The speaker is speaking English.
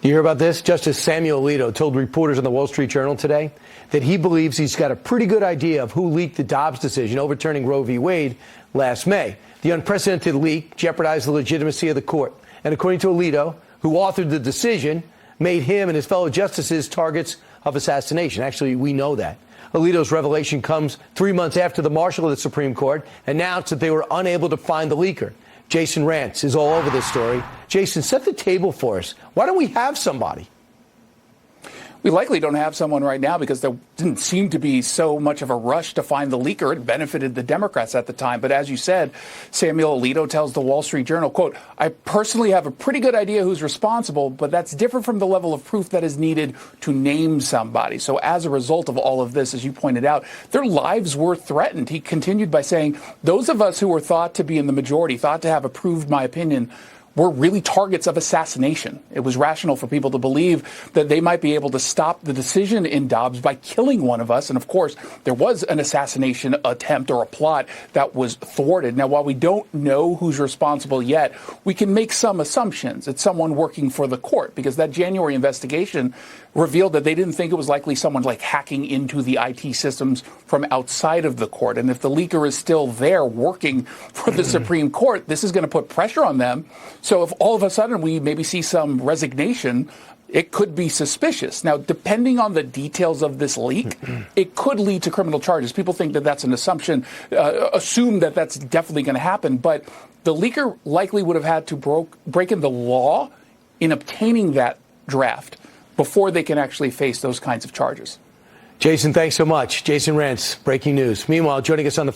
You hear about this? Justice Samuel Alito told reporters on the Wall Street Journal today that he believes he's got a pretty good idea of who leaked the Dobbs decision overturning Roe v. Wade last May. The unprecedented leak jeopardized the legitimacy of the court. And according to Alito, who authored the decision, made him and his fellow justices targets of assassination. Actually, we know that. Alito's revelation comes 3 months after the marshal of the Supreme Court announced that they were unable to find the leaker. Jason Rantz is all over this story. Jason, set the table for us. Why don't we have somebody? We likely don't have someone right now because there didn't seem to be so much of a rush to find the leaker. It benefited the Democrats at the time. But as you said, Samuel Alito tells the Wall Street Journal, quote, "I personally have a pretty good idea who's responsible, but that's different from the level of proof that is needed to name somebody." So as a result of all of this, as you pointed out, their lives were threatened. He continued by saying, those of us who were thought to be in the majority, thought to have approved my opinion, were really targets of assassination. It was rational for people to believe that they might be able to stop the decision in Dobbs by killing one of us. And of course, there was an assassination attempt or a plot that was thwarted. Now, while we don't know who's responsible yet, we can make some assumptions. It's someone working for the court, because that January investigation revealed that they didn't think it was likely someone like hacking into the IT systems from outside of the court. And if the leaker is still there working for the Supreme Court, this is going to put pressure on them. So if all of a sudden we maybe see some resignation, it could be suspicious. Now, depending on the details of this leak, it could lead to criminal charges. People think that that's an assumption, assume that that's definitely going to happen. But the leaker likely would have had to break in the law in obtaining that draft before they can actually face those kinds of charges. Jason, thanks so much. Jason Rantz, breaking news. Meanwhile, joining us on the